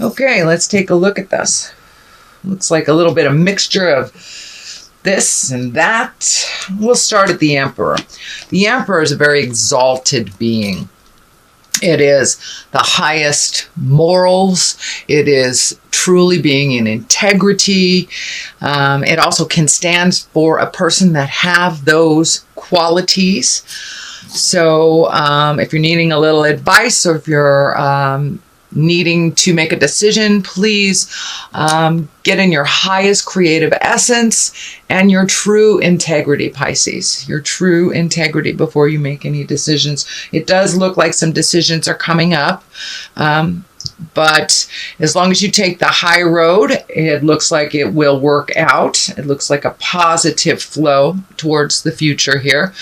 Okay, let's take a look at this. Looks like a little bit of mixture of this and that. We'll start at the Emperor. The Emperor is a very exalted being. It is the highest morals. It is truly being in integrity. It also can stand for a person that have those qualities. So if you're needing a little advice, or if you're needing to make a decision, please get in your highest creative essence and your true integrity, Pisces. Your true integrity before you make any decisions. It does look like some decisions are coming up. But as long as you take the high road, it looks like it will work out. It looks like a positive flow towards the future here.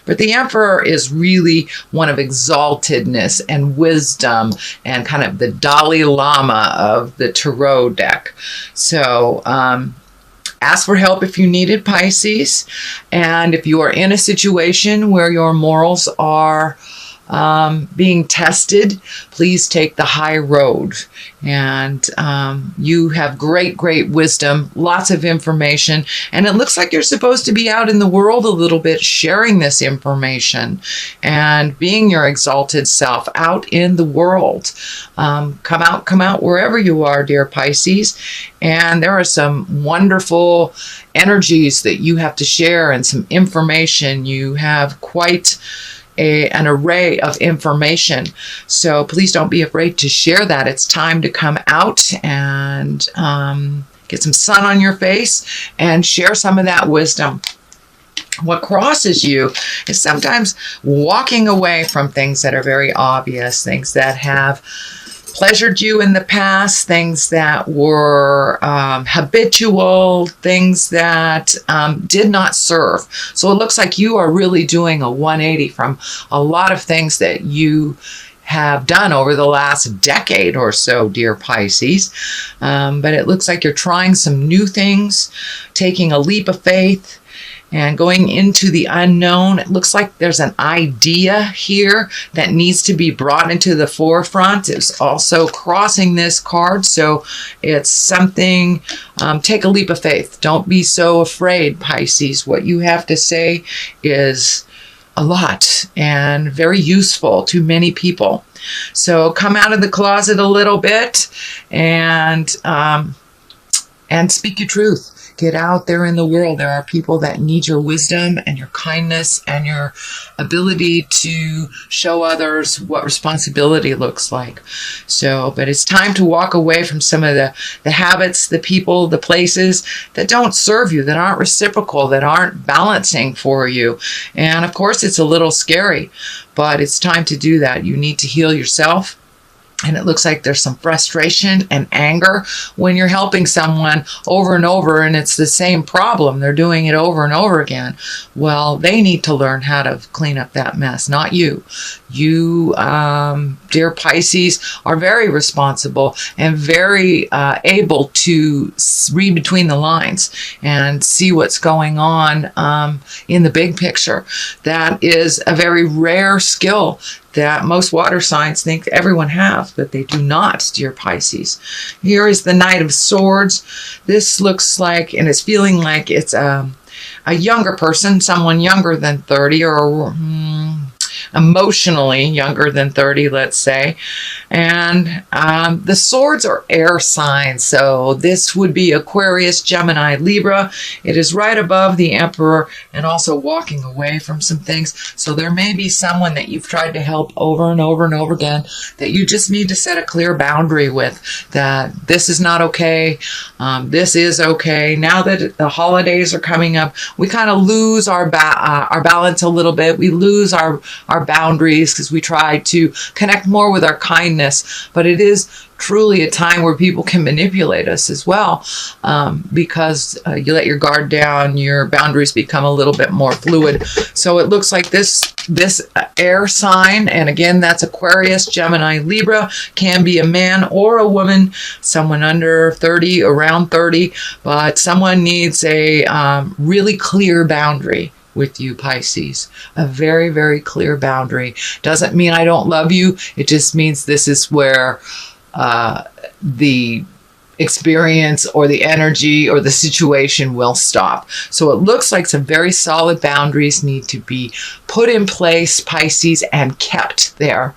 But the Emperor is really one of exaltedness and wisdom and kind of the Dalai Lama of the tarot deck. So ask for help if you need it, Pisces. And if you are in a situation where your morals are being tested, please take the high road. And you have great wisdom, lots of information, and it looks like you're supposed to be out in the world a little bit, sharing this information and being your exalted self out in the world. Come out wherever you are, dear Pisces. And there are some wonderful energies that you have to share and some information. You have quite an array of information. So please don't be afraid to share that. It's time to come out and get some sun on your face and share some of that wisdom. What crosses you is sometimes walking away from things that are very obvious, things that have pleasured you in the past, things that were habitual, things that did not serve. So it looks like you are really doing a 180 from a lot of things that you have done over the last decade or so, dear Pisces. But it looks like you're trying some new things, taking a leap of faith, and going into the unknown. It looks like there's an idea here that needs to be brought into the forefront. It's also crossing this card. So it's something, take a leap of faith. Don't be so afraid, Pisces. What you have to say is a lot and very useful to many people. So come out of the closet a little bit and speak your truth. Get out there in the world. There are people that need your wisdom and your kindness and your ability to show others what responsibility looks like. So, but it's time to walk away from some of the habits, the people, the places that don't serve you, that aren't reciprocal, that aren't balancing for you. And of course, it's a little scary, but it's time to do that. You need to heal yourself. And it looks like there's some frustration and anger when you're helping someone over and over and it's the same problem. They're doing it over and over again. Well, they need to learn how to clean up that mess, not you. You, dear Pisces, are very responsible and very able to read between the lines and see what's going on in the big picture. That is a very rare skill that most water signs think everyone has, but they do not, dear Pisces. Here is the Knight of Swords. This looks like, and it's feeling like it's a younger person, someone younger than 30 or emotionally younger than 30, let's say. And the swords are air signs. So this would be Aquarius, Gemini, Libra. It is right above the Emperor and also walking away from some things. So there may be someone that you've tried to help over and over and over again that you just need to set a clear boundary with, that this is not okay. This is okay. Now that the holidays are coming up, we kind of lose our balance a little bit. We lose our boundaries because we try to connect more with our kindness, but it is truly a time where people can manipulate us as well, because you let your guard down, your boundaries become a little bit more fluid. So it looks like this air sign, and again, that's Aquarius, Gemini, Libra, can be a man or a woman, someone under 30, around 30, but someone needs a really clear boundary with you, Pisces. A very, very clear boundary. Doesn't mean I don't love you. It just means this is where the experience or the energy or the situation will stop. So it looks like some very solid boundaries need to be put in place, Pisces, and kept there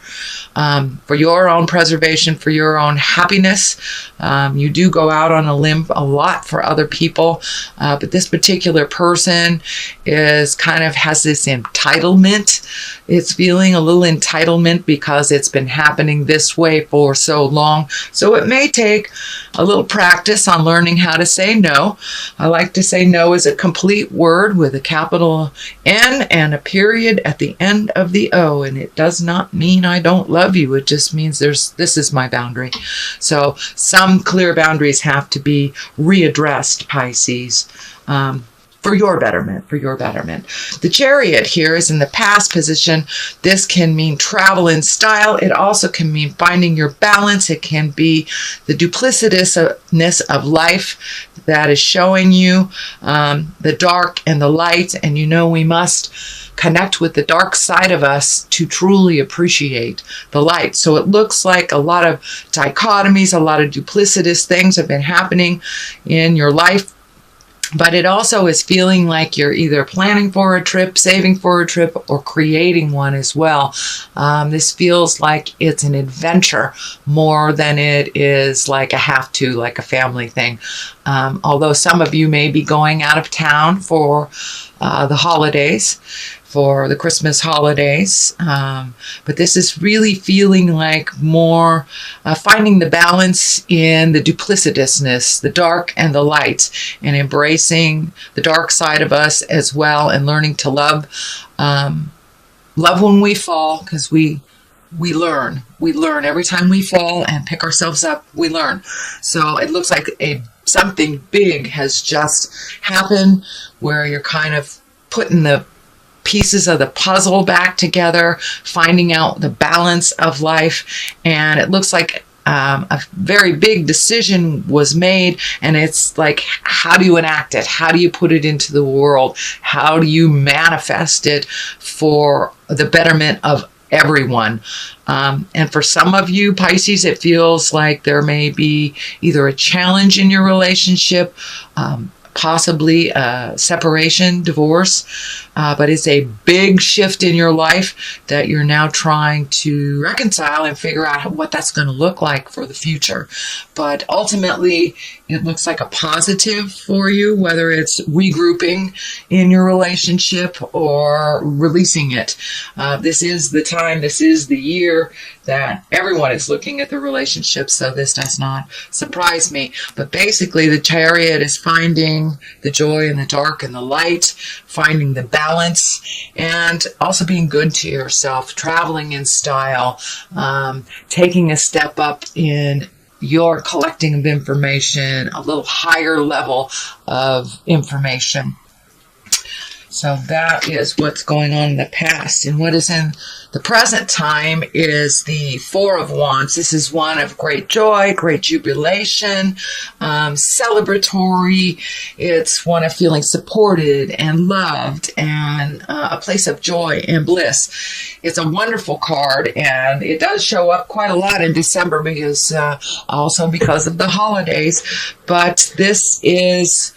for your own preservation, for your own happiness. You do go out on a limb a lot for other people, but this particular person is kind of has this entitlement. It's feeling a little entitlement because it's been happening this way for so long. So it may take a little practice on learning how to say no. I like to say no is a complete word with a capital N and a period at the end of the O, and it does not mean I don't love you. It just means this is my boundary. So some clear boundaries have to be readdressed, Pisces. For your betterment, for your betterment. The Chariot here is in the past position. This can mean travel in style. It also can mean finding your balance. It can be the duplicitousness of life that is showing you the dark and the light. And you know we must connect with the dark side of us to truly appreciate the light. So it looks like a lot of dichotomies, a lot of duplicitous things have been happening in your life. But it also is feeling like you're either planning for a trip, saving for a trip, or creating one as well. This feels like it's an adventure more than it is like a have to, like a family thing. Although some of you may be going out of town for the holidays, for the Christmas holidays. But this is really feeling like more finding the balance in the duplicitousness, the dark and the light, and embracing the dark side of us as well, and learning to love. Love when we fall, because we learn. We learn every time we fall and pick ourselves up, we learn. So it looks like something big has just happened where you're kind of putting the pieces of the puzzle back together, finding out the balance of life. And it looks like a very big decision was made, and it's like, how do you enact it? How do you put it into the world? How do you manifest it for the betterment of everyone? And for some of you, Pisces, it feels like there may be either a challenge in your relationship, possibly a separation, divorce, but it's a big shift in your life that you're now trying to reconcile and figure out what that's going to look like for the future. But ultimately, it looks like a positive for you, whether it's regrouping in your relationship or releasing it. This is the time, this is the year that everyone is looking at the relationship, so this does not surprise me. But basically, the Chariot is finding the joy in the dark and the light, finding the balance, and also being good to yourself, traveling in style, taking a step up in your collecting of information, a little higher level of information. So that is what's going on in the past. And what is in the present time is the Four of Wands. This is one of great joy, great jubilation, celebratory. It's one of feeling supported and loved, and a place of joy and bliss. It's a wonderful card, and it does show up quite a lot in December because also because of the holidays. But this is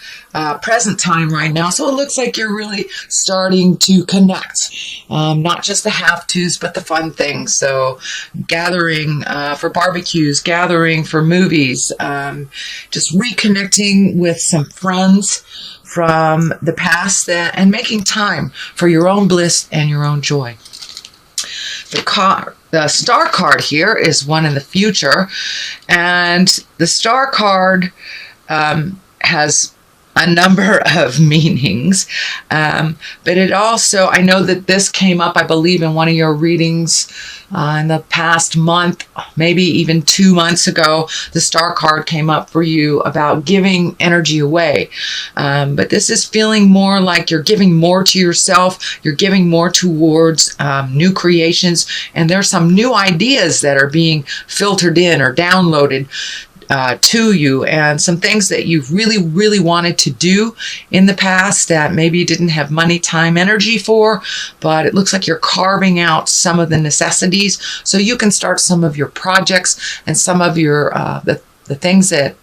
present time right now. So it looks like you're really starting to connect, not just the have-tos, but the fun things. So gathering for barbecues, gathering for movies, just reconnecting with some friends from the past and making time for your own bliss and your own joy. The star card here is one in the future, and the star card has a number of meanings, but it also, I know that this came up, I believe, in one of your readings in the past month, maybe even 2 months ago. The star card came up for you about giving energy away, but this is feeling more like you're giving more to yourself, you're giving more towards new creations, and there's some new ideas that are being filtered in or downloaded to you, and some things that you've really wanted to do in the past that maybe you didn't have money, time, energy for, but it looks like you're carving out some of the necessities so you can start some of your projects and some of your the things that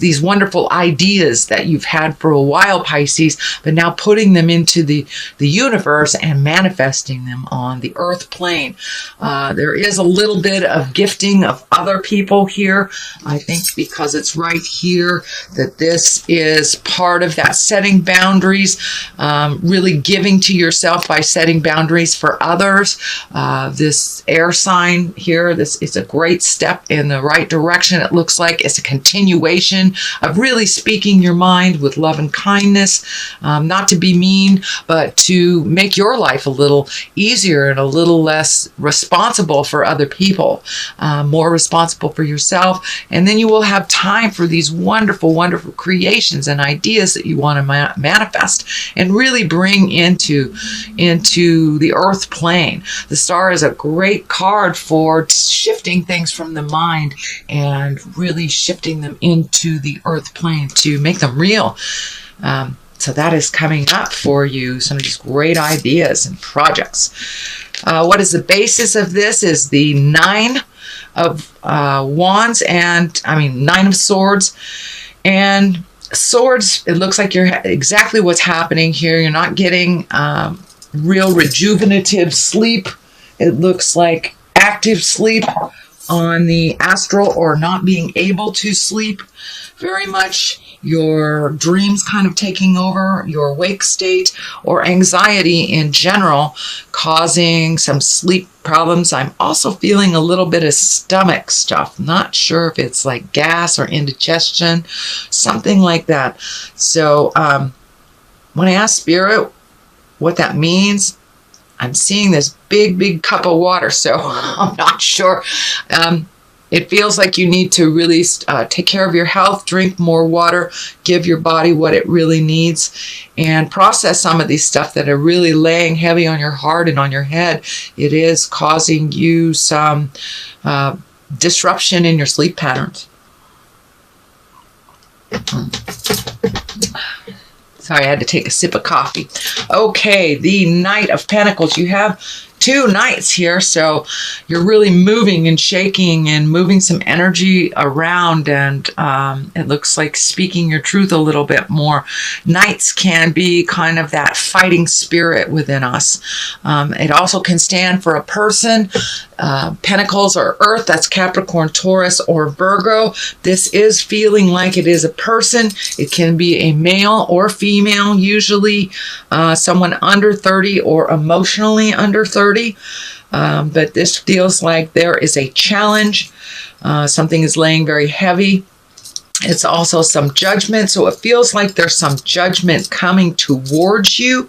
these wonderful ideas that you've had for a while, Pisces, but now putting them into the universe and manifesting them on the earth plane. There is a little bit of gifting of other people here. I think because it's right here that this is part of that setting boundaries, really giving to yourself by setting boundaries for others. This air sign here, this is a great step in the right direction. It looks like it's a continuation of really speaking your mind with love and kindness, not to be mean, but to make your life a little easier and a little less responsible for other people, more responsible for yourself. And then you will have time for these wonderful creations and ideas that you want to manifest and really bring into the earth plane. The star is a great card for shifting things from the mind and really shifting them into the earth plane to make them real. So that is coming up for you, some of these great ideas and projects. What is the basis of this is the Nine of Wands, and Nine of Swords. And swords, it looks like you're exactly what's happening here. You're not getting real rejuvenative sleep. It looks like active sleep on the astral, or not being able to sleep very much. Your dreams kind of taking over your wake state, or anxiety in general, causing some sleep problems. I'm also feeling a little bit of stomach stuff. Not sure if it's like gas or indigestion, something like that. So when I ask Spirit what that means, I'm seeing this big cup of water, so I'm not sure. It feels like you need to really take care of your health, drink more water, give your body what it really needs, and process some of these stuff that are really laying heavy on your heart and on your head. It is causing you some disruption in your sleep patterns. Sorry, I had to take a sip of coffee. Okay, the Knight of Pentacles. You have two knights here, so you're really moving and shaking and moving some energy around, and it looks like speaking your truth a little bit more. Knights can be kind of that fighting spirit within us. It also can stand for a person. Pentacles are Earth, that's Capricorn, Taurus, or Virgo. This is feeling like it is a person. It can be a male or female, usually someone under 30 or emotionally under 30. But this feels like there is a challenge. Something is laying very heavy. It's also some judgment. So it feels like there's some judgment coming towards you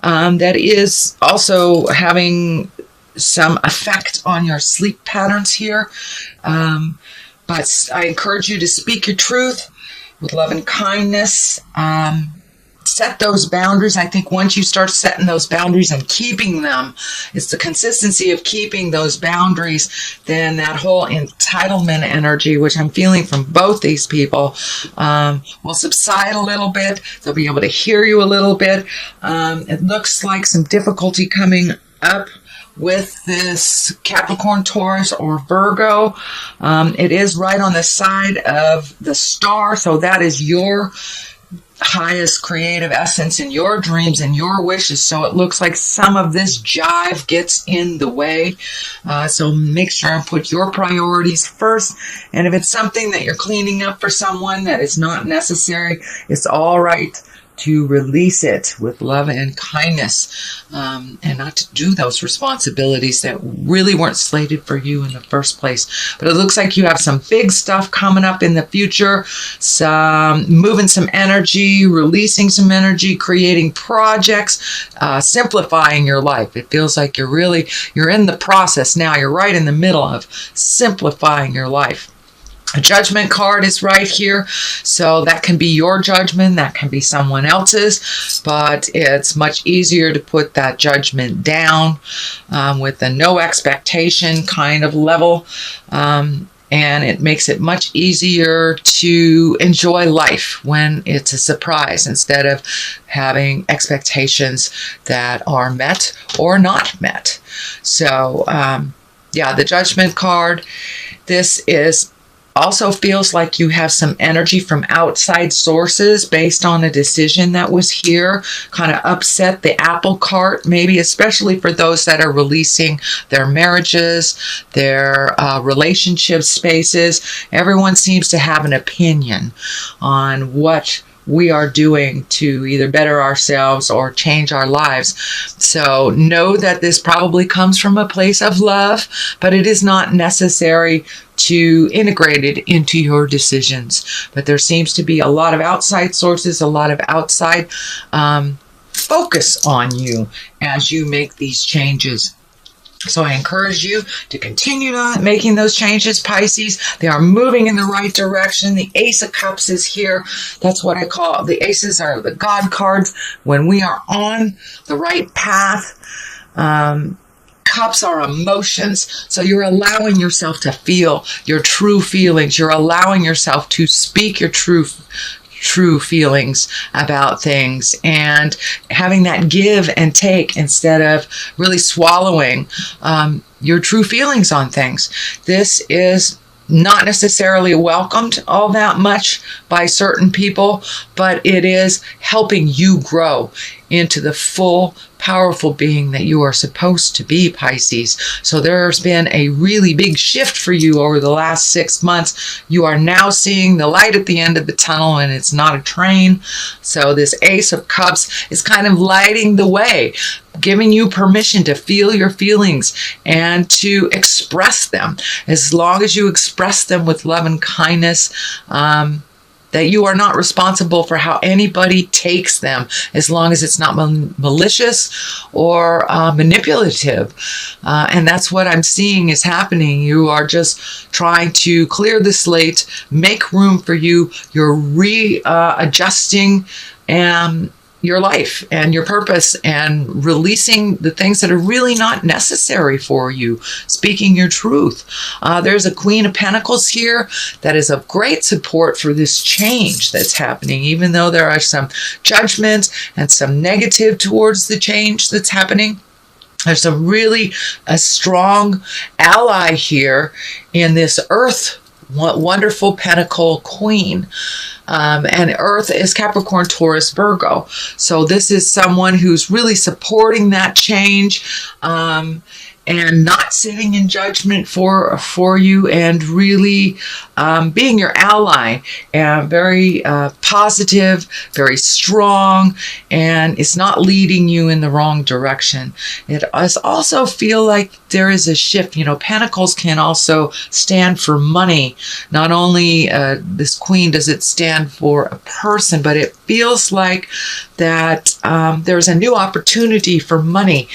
that is also having some effect on your sleep patterns here. But I encourage you to speak your truth with love and kindness. Set those boundaries. I think once you start setting those boundaries and keeping them, it's the consistency of keeping those boundaries, then that whole entitlement energy, which I'm feeling from both these people, will subside a little bit. They'll be able to hear you a little bit. It looks like some difficulty coming up with this Capricorn, Taurus, or Virgo. It is right on the side of the star, so that is your highest creative essence in your dreams and your wishes. So it looks like some of this jive gets in the way. So make sure and put your priorities first. And if it's something that you're cleaning up for someone that is not necessary, it's all right to release it with love and kindness, and not to do those responsibilities that really weren't slated for you in the first place. But it looks like you have some big stuff coming up in the future, some moving some energy, releasing some energy, creating projects, simplifying your life. It feels like you're in the process now. You're right in the middle of simplifying your life. A judgment card is right here, so that can be your judgment, that can be someone else's, but it's much easier to put that judgment down with a no expectation kind of level. and it makes it much easier to enjoy life when it's a surprise instead of having expectations that are met or not met. So, yeah, the Judgment card. This is also feels like you have some energy from outside sources based on a decision that was here, kind of upset the apple cart, maybe especially for those that are releasing their marriages, their relationship spaces. Everyone seems to have an opinion on what we are doing to either better ourselves or change our lives. So know that this probably comes from a place of love, but it is not necessary to integrate it into your decisions. But there seems to be a lot of outside sources, a lot of outside focus on you as you make these changes. So I encourage you to continue on making those changes, Pisces. They are moving in the right direction. The Ace of Cups is here. That's what I call the aces are the God cards. When we are on the right path, cups are emotions. So you're allowing yourself to feel your true feelings. You're allowing yourself to speak your true feelings about things and having that give and take instead of really swallowing your true feelings on things. This is not necessarily welcomed all that much by certain people, but it is helping you grow into the full, powerful being that you are supposed to be, Pisces. So there's been a really big shift for you over the last 6 months. You are now seeing the light at the end of the tunnel, and it's not a train. So this Ace of Cups is kind of lighting the way, giving you permission to feel your feelings and to express them. As long as you express them with love and kindness, that you are not responsible for how anybody takes them, as long as it's not malicious or manipulative. And that's what I'm seeing is happening. You are just trying to clear the slate, make room for you. You're readjusting your life and your purpose and releasing the things that are really not necessary for you, speaking your truth. There's a Queen of Pentacles here that is of great support for this change that's happening, even though there are some judgments and some negative towards the change that's happening. There's a strong ally here in this Earth wonderful Pentacle Queen. And Earth is Capricorn, Taurus, Virgo. So this is someone who's really supporting that change and not sitting in judgment for you, and really being your ally, and very positive, very strong, and it's not leading you in the wrong direction. It does also feel like there is a shift. You know, Pentacles can also stand for money. Not only this Queen does it stand for a person, but it feels like that there's a new opportunity for money.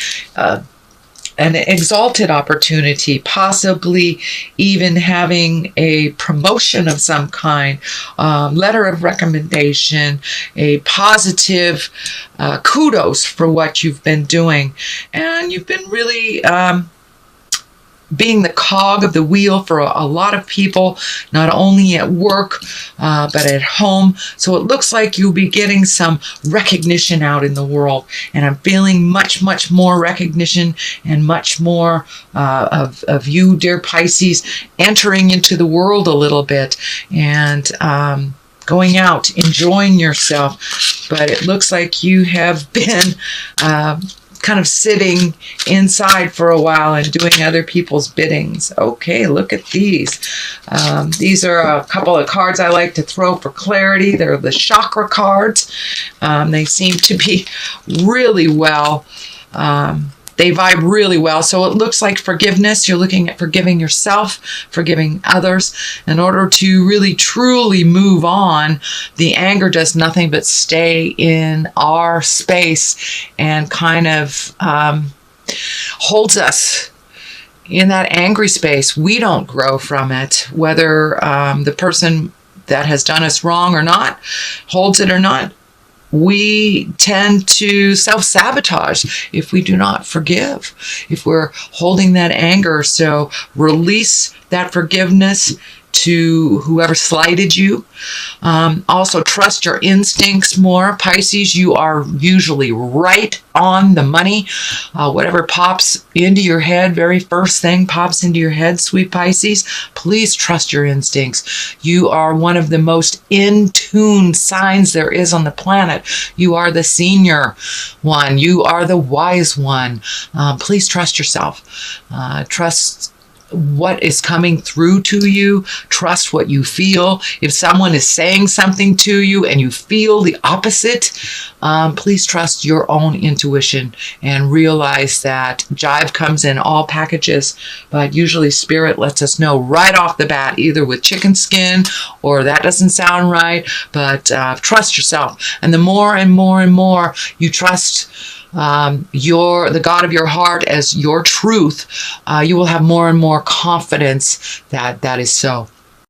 An exalted opportunity, possibly even having a promotion of some kind, letter of recommendation, a positive kudos for what you've been doing. And you've been really being the cog of the wheel for a lot of people, not only at work, but at home. So it looks like you'll be getting some recognition out in the world. And I'm feeling much, much more recognition and much more of you, dear Pisces, entering into the world a little bit and going out, enjoying yourself. But it looks like you have been kind of sitting inside for a while and doing other people's biddings. Okay, look at these. These are a couple of cards I like to throw for clarity. They're the chakra cards. They seem to be really well. They vibe really well. So it looks like forgiveness. You're looking at forgiving yourself, forgiving others. In order to really truly move on, the anger does nothing but stay in our space and kind of holds us in that angry space. We don't grow from it, whether the person that has done us wrong or not, holds it or not. we tend to self-sabotage if we do not forgive, if we're holding that anger. So release that forgiveness to whoever slighted you. Also, trust your instincts more. Pisces, you are usually right on the money. Whatever pops into your head, very first thing pops into your head, sweet Pisces, please trust your instincts. You are one of the most in tune signs there is on the planet. You are the senior one. You are the wise one. Please trust yourself. Trust what is coming through to you. Trust what you feel. If someone is saying something to you and you feel the opposite, please trust your own intuition and realize that jive comes in all packages, but usually spirit lets us know right off the bat, either with chicken skin or that doesn't sound right, but trust yourself. And the more and more and more you trust the God of your heart as your truth, you will have more and more confidence that that is so.